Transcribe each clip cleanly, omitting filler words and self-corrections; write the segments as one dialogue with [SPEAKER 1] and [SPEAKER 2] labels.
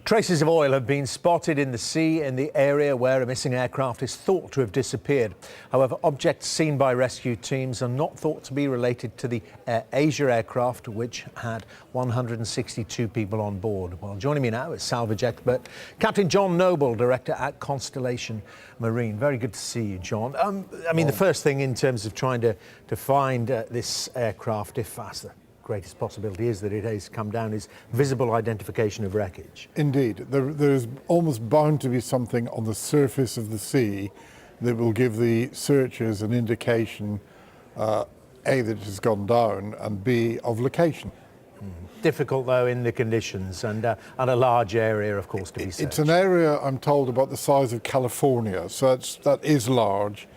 [SPEAKER 1] Traces of oil have been spotted in the sea in the area where a missing aircraft is thought to have disappeared. However, objects seen by rescue teams are not thought to be related to the Asia aircraft, which had 162 people on board. Well, joining me now is salvage expert Captain John Noble, director at Constellation Marine. Very good to see you, John. The first thing in terms of trying to find this aircraft, if that's the greatest possibility is that it has come down, is visible identification of wreckage.
[SPEAKER 2] Indeed. There's almost bound to be something on the surface of the sea that will give the searchers an indication, A, that it has gone down, and B, of location.
[SPEAKER 1] Difficult, though, in the conditions, and a large area, of course, to be searched.
[SPEAKER 2] It's an area, I'm told, about the size of California, so that is large.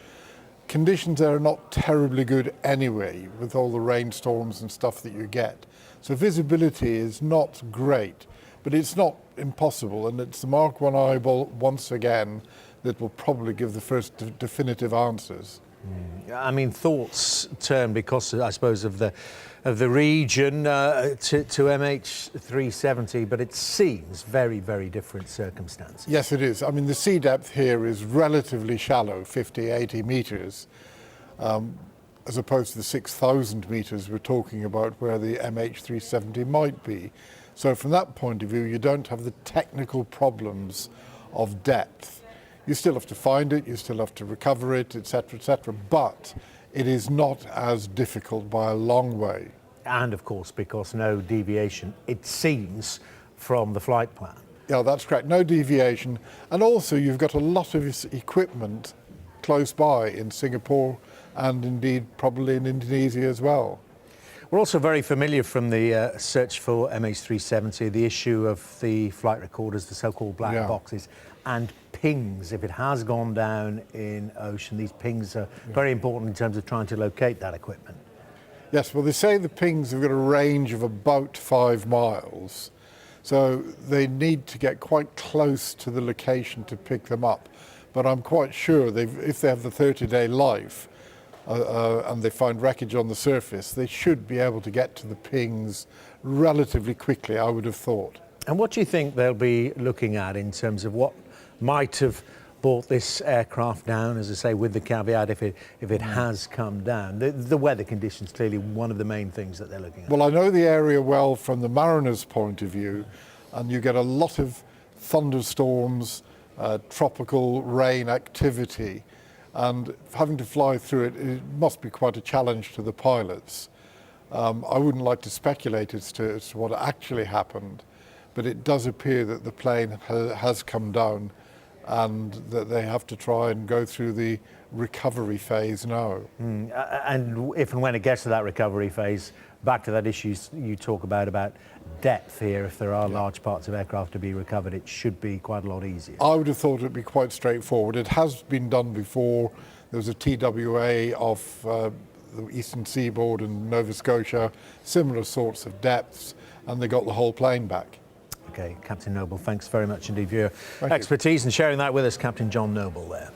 [SPEAKER 2] Conditions there are not terribly good anyway, with all the rainstorms and stuff that you get. So visibility is not great, but it's not impossible, and it's the Mark I eyeball, once again, that will probably give the first definitive answers.
[SPEAKER 1] Thoughts turn, because I suppose of the region, to MH370, but it seems very, very different circumstances.
[SPEAKER 2] Yes, it is. The sea depth here is relatively shallow, 50, 80 metres, as opposed to the 6,000 metres we're talking about where the MH370 might be. So from that point of view, you don't have the technical problems of depth. You still have to find it, you still have to recover it, etc., but it is not as difficult by a long way.
[SPEAKER 1] And of course, because no deviation, it seems, from the flight plan.
[SPEAKER 2] Yeah, that's correct, no deviation. And also you've got a lot of equipment close by in Singapore and indeed probably in Indonesia as well.
[SPEAKER 1] We're also very familiar from the search for MH370, the issue of the flight recorders, the so-called black boxes, and pings. If it has gone down in ocean, these pings are very important in terms of trying to locate that equipment.
[SPEAKER 2] Yes, well, they say the pings have got a range of about 5 miles, so they need to get quite close to the location to pick them up. But I'm quite sure if they have the 30-day life and they find wreckage on the surface, they should be able to get to the pings relatively quickly, I would have thought.
[SPEAKER 1] And what do you think they'll be looking at in terms of what might have brought this aircraft down, as I say, with the caveat if it has come down? The weather conditions clearly one of the main things that they're looking at.
[SPEAKER 2] Well, I know the area well from the mariner's point of view, and you get a lot of thunderstorms, tropical rain activity, and having to fly through it must be quite a challenge to the pilots. I wouldn't like to speculate as to what actually happened, but it does appear that the plane has come down and that they have to try and go through the recovery phase now.
[SPEAKER 1] And if and when it gets to that recovery phase, back to that issue you talk about depth here, if there are large parts of aircraft to be recovered, it should be quite a lot easier.
[SPEAKER 2] I would have thought it'd be quite straightforward. It has been done before. There was a TWA off the eastern seaboard in Nova Scotia, similar sorts of depths, and they got the whole plane back.
[SPEAKER 1] Okay, Captain Noble, thanks very much indeed for your expertise and sharing that with us, Captain John Noble there.